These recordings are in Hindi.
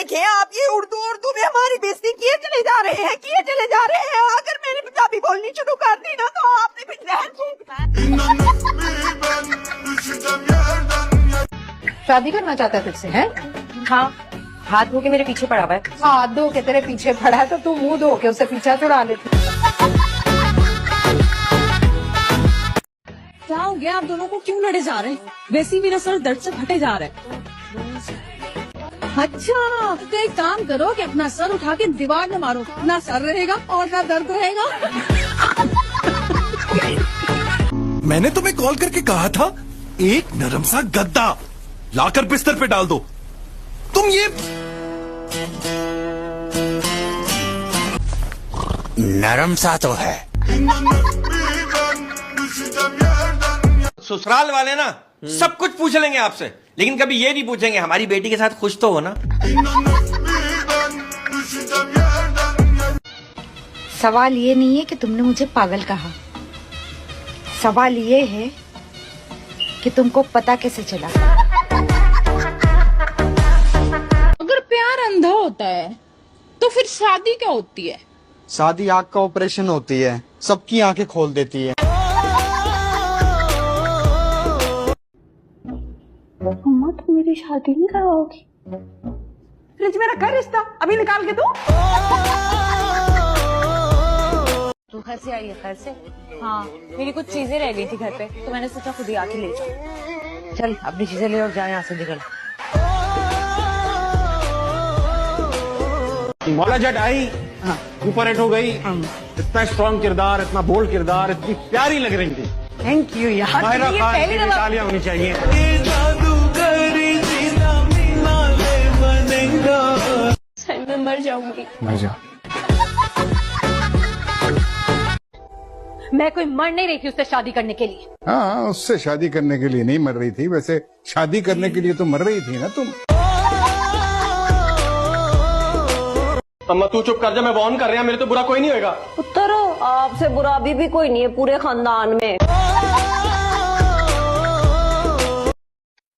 देखें आप, ये उर्दू उर्दू में हमारी बेइज्जती किए चले जा रहे हैं, किए चले जा रहे हैं। अगर मैंने पंजाबी बोलनी शुरू कर दी ना तो आपने फिर जहर फूंकना है। शादी करना चाहता है तुझसे, है? हाँ, हाथ धो के मेरे पीछे पड़ा हुआ है। हाथ धो के तेरे पीछे पड़ा है तो तू मुंह धो के उससे पीछा छुड़ा लेती। क्या हो गया, आप दोनों को क्यों लड़े जा रहे हैं? वैसे ही मेरा सर दर्द से फटे जा रहा है। अच्छा, तो एक काम करो कि अपना सर उठा के दीवार में मारो, ना सर रहेगा और ना दर्द रहेगा। मैंने तुम्हें कॉल करके कहा था एक नरम सा गद्दा लाकर बिस्तर पे डाल दो। तुम ये नरम सा तो है। ससुराल वाले ना सब कुछ पूछ लेंगे आपसे, लेकिन कभी ये नहीं पूछेंगे हमारी बेटी के साथ खुश तो हो ना। सवाल ये नहीं है कि तुमने मुझे पागल कहा, सवाल ये है कि तुमको पता कैसे चला। अगर प्यार अंधा होता है तो फिर शादी क्या होती है? शादी आँख का ऑपरेशन होती है, सबकी आंखें खोल देती है। मम्मा तुम मेरी शादी नहीं करवाओगी? फ्रिज में रखा है रिश्ता, अभी निकाल के दो। तू घर से आई है? घर से? हाँ, मेरी कुछ चीजें रह गई थी घर पे, तो मैंने सोचा खुद ही आके ले जाऊं। चल अपनी चीजें ले और जा यहाँ से, निकल। मौला जट आई, ऊपर हिट हो गई। इतना स्ट्रॉन्ग किरदार, इतना बोल्ड किरदार, इतनी प्यारी लग रही थी। थैंक यू यार। माहिरा खान की तालियां होनी चाहिए। मैं मर जाऊंगी। मर जा। मैं कोई मर नहीं रही थी उससे शादी करने के लिए। हाँ, उससे शादी करने के लिए नहीं मर रही थी, वैसे शादी करने के लिए तो मर रही थी ना तुम। अम्मा तू चुप कर जा, मैं वार्न कर रहा, मेरे तो बुरा कोई नहीं होगा। उत्तरो, आपसे बुरा अभी भी कोई नहीं है पूरे खानदान में।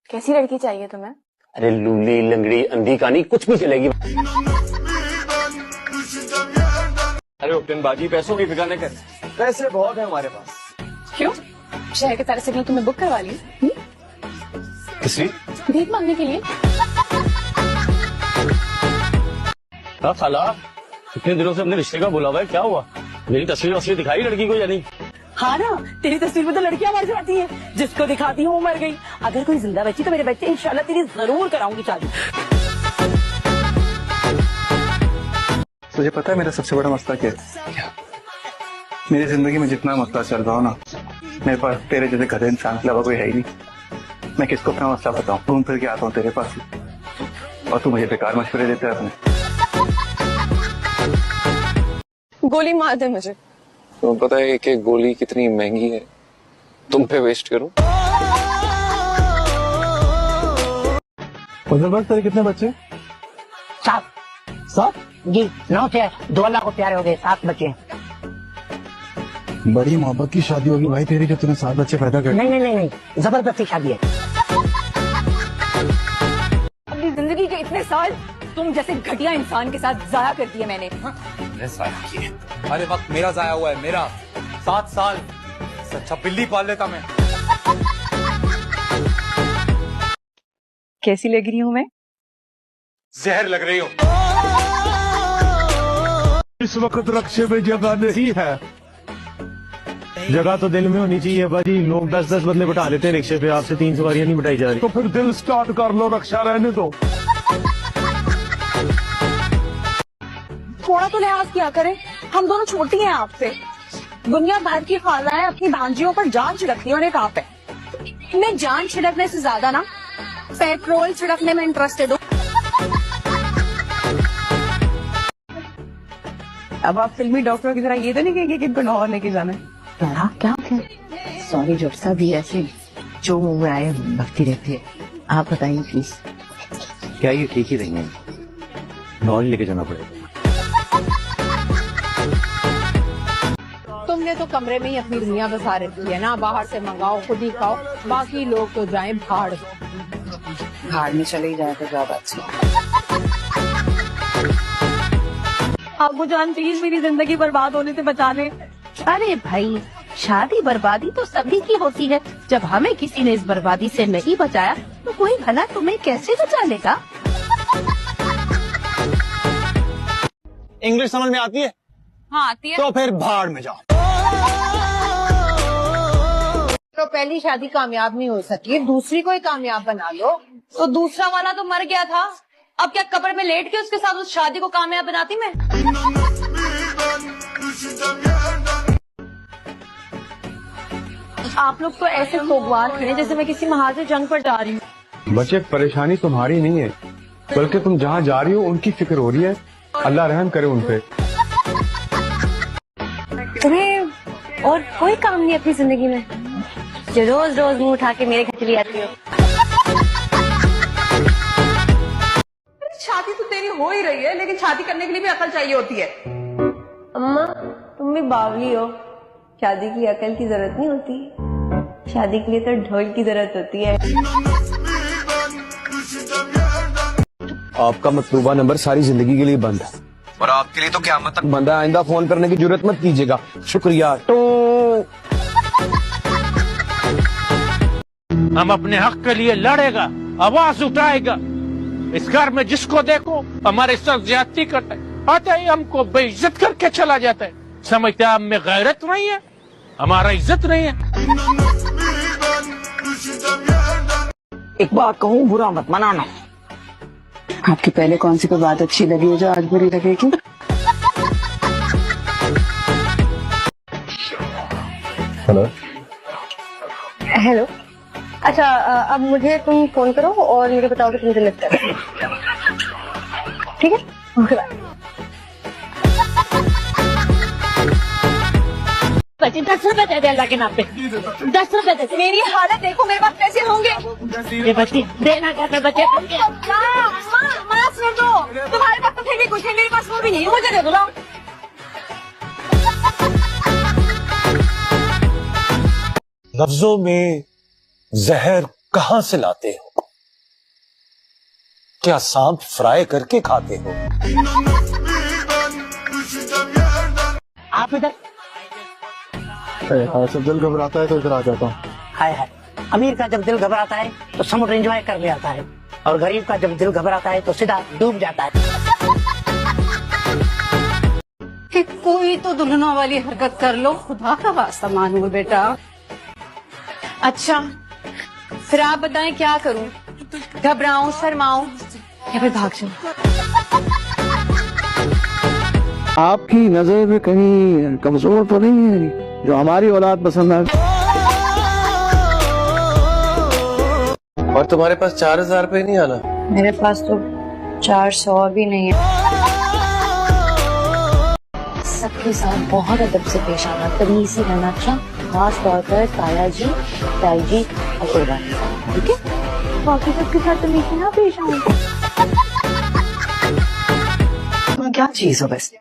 कैसी लड़की चाहिए तुम्हें? अरे लूली लंगड़ी अंधी कानी कुछ भी चलेगी। अरे उपटनबाजी पैसों की बिगाने कर, पैसे बहुत है हमारे पास। क्यों? शहर के सारे सिग्नल तुम्हें बुक करवा लिए? किसी भीख मांगने के लिए? साला इतने दिनों से अपने रिश्ते का बुला हुआ है, क्या हुआ? मेरी तस्वीर दिखाई लड़की को या नहीं? हाँ ना, तेरी तस्वीर में तो लड़कियां मर जाती हैं, जिसको दिखाती हूँ वो मर गई। अगर कोई जिंदा बची तो मेरे बच्चे इंशाल्लाह तेरी जरूर कराऊंगी शादी। तुझे पता है मेरा सबसे बड़ा मसला क्या है? मेरी जिंदगी में जितना मसला चल रहा हो ना, मेरे पास तेरे जैसे गधे इंसान के अलावा कोई है ही नहीं। मैं किसको अपना मसला बताऊं? घूम फिर के आता हूँ तेरे पास और तू मुझे बेकार मशवरे देता है अपने। गोली मार दे मुझे। तुम्हें पता है कि गोली कितनी महंगी है? तुम पे वेस्ट करूं? तेरे कितने बच्चे? 7 जी, 9 थे, 2 अल्लाह को प्यारे हो गए, 7 बच्चे। बड़ी मोहब्बत की शादी होगी भाई तेरी, जो तूने 7 बच्चे पैदा कर। नहीं, जबरदस्ती शादी है। अपनी जिंदगी के इतने साल तुम जैसे घटिया इंसान के साथ जाया कर दिए मैंने। अरे वक्त मेरा जाया हुआ है, मेरा 7 साल। सच्चा बिल्ली पाल लेता मैं। कैसी लग रही हूँ मैं? जहर लग रही हो। इस वक्त रक्शे में जगह नहीं है। जगह तो दिल में होनी चाहिए भाजी। लोग 10-10 बदले बिठा लेते हैं रिक्शे पे, आपसे 3 सवारियां नहीं बिठाई जा रही। तो फिर दिल स्टार्ट कर लो, रक्षा रहने दो। थोड़ा तो लिहाज किया करें, हम दोनों छोटी हैं आपसे। दुनिया भर की खालाएं अपनी भांजियों पर जान छिड़कती है और एक आप है। मैं जान छिड़कने से ज्यादा ना पेट्रोल छिड़कने में इंटरेस्टेड हूँ। अब आप फिल्मी डॉक्टर की तरह ये तो नहीं कहेंगे कि इनको लाहौर लेके जाना है। क्या सॉरी जब सब भी ऐसे जो मुंह में आए भक्ति रहती है। आप बताइए प्लीज। क्या ये ठीक ही रहेंगे? लाहौर लेके जाना पड़ेगा। तुमने तो कमरे में ही अपनी दुनिया बसा रखी है ना, बाहर से मंगाओ, खुद ही खाओ, बाकी लोग तो जाएं भाड़ में चले ही जाए तो ज्यादा अच्छा। अबू जान प्लीज मेरी जिंदगी बर्बाद होने से बचा ले। अरे भाई, शादी बर्बादी तो सभी की होती है। जब हमें किसी ने इस बर्बादी से नहीं बचाया तो कोई भला तुम्हें कैसे बचा लेगा? इंग्लिश समझ में आती है? हाँ आती है। तो फिर भाड़ में जाओ। तो पहली शादी कामयाब नहीं हो सकी, दूसरी को ही कामयाब बना लो। तो दूसरा वाला तो मर गया था, अब क्या कब्र में लेट के उसके साथ उस शादी को कामयाब बनाती मैं? आप लोग तो ऐसे सोगवार खड़े जैसे मैं किसी महाज जंग पर जा रही हूँ। बच्चे, परेशानी तुम्हारी नहीं है, बल्कि तुम जहाँ जा रही हो उनकी फिक्र हो रही है। अल्लाह रहम करे उन पे। तुम्हें और कोई काम नहीं अपनी जिंदगी में जो रोज रोज मुंह उठा के मेरे घर चली आती हो? शादी तो तेरी हो ही रही है, लेकिन शादी करने के लिए भी अकल चाहिए होती है। अम्मा तुम भी बावली हो, शादी की अकल की जरूरत नहीं होती, शादी के लिए तो ढोल की जरूरत होती है। आपका मतलूबा नंबर सारी जिंदगी के लिए बंद है और आपके लिए तो क़यामत तक बंद है। आइंदा फोन करने की जरूरत मत कीजिएगा। शुक्रिया। हम अपने हक के लिए लड़ेगा, आवाज उठाएगा। इस घर में जिसको देखो हमारे साथ ज्यादती करता है, आते ही हमको बेइज्जत करके चला जाता है। समझते हैं हम में गैरत नहीं है, हमारा इज्जत नहीं है। एक बात कहूँ, बुरा मत मनाना। आपकी पहले कौन सी कोई बात अच्छी लगी है जो आज बुरी लगेगी? हेलो हेलो, अच्छा अब मुझे तुम फोन करो और मुझे बताओ कि तुम लगता है। ठीक है, ओके बाय। 10 रुपए दे दे अल्लाह के नाम पे, 10 रुपए दे दे। मेरी हालत देखो, मेरे पास पैसे होंगे। ये बच्ची देना क्या कर बच्चे? माँ सुन दो, तुम्हारे पास तो फिर भी कुछ है, मेरे पास वो भी नहीं, मुझे दे दो ना। लफ्जों में जहर कहाँ से लाते हो? क्या सांप फ्राई करके खाते हो? आप इधर। जब दिल घबराता है तो इधर आ जाता हूँ। हाय हाय, अमीर का जब दिल घबराता है तो समुद्र एंजॉय करने आता है, और गरीब का जब दिल घबराता है तो सीधा डूब जाता है। कोई तो दुल्हनों वाली हरकत कर लो, खुदा का वास्ता मानो बेटा। अच्छा फिर आप बताएं क्या करूं? घबराऊं, शर्माऊं या फिर भाग जाऊं? आपकी नजर में कहीं कमजोर तो नहीं है जो हमारी औलाद पसंद आ? और तुम्हारे पास 4000 रुपए नहीं आना? मेरे पास तो 400 भी नहीं है। सबके साथ बहुत अदब से पेश आना, तमीज से रहना, अच्छा खास तौर पर ताया जी, ताई जी और कुर्बानी, ठीक है? बाकी सबके साथ तमीज से ना पेश आऊं। तुम क्या चीज हो बस?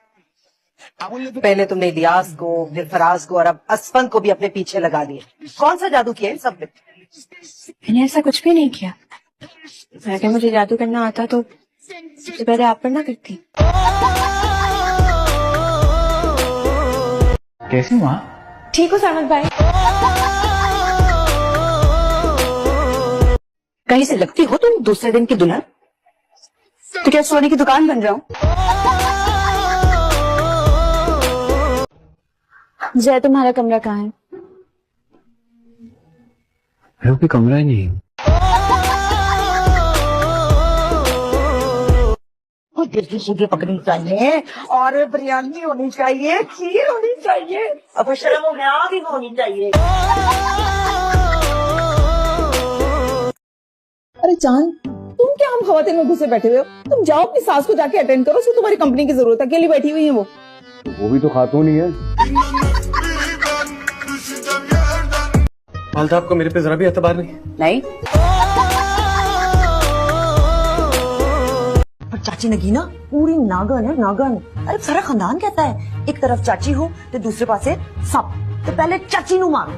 पहले तुमने इलियास को, फिर फराज को और अब असफन को भी अपने पीछे लगा लिया। कौन सा जादू किया इन सब में? मैंने ऐसा कुछ भी नहीं किया। अगर मुझे जादू करना आता तो सबसे पहले आप पर ना करती। कैसे हुआ? ठीक हो सहमत भाई? कहीं से लगती हो तुम दूसरे दिन की दुल्हन। तो क्या सोने की दुकान बन जाऊं? जय, तुम्हारा कमरा कहाँ है? कोई कमरा ही नहीं। जल्दी सीधे पकड़नी चाहिए, और बिरयानी होनी चाहिए, खीर होनी चाहिए, अब शर्म भी होनी चाहिए। अरे जान, तुम क्या हम खवातीन में घुसे बैठे हुए हो? तुम जाओ अपनी सास को जाके अटेंड करो, उसको तुम्हारी कंपनी की जरूरत है, अकेली बैठी हुई है वो भी तो खातून ही है। अल्ताफ को मेरे पे जरा भी एतबार नहीं। पर चाची नगीना पूरी नागन है, नागन। अरे सारा खानदान कहता है एक तरफ चाची हो तो दूसरे पासे सांप, तो पहले चाची नू मारो।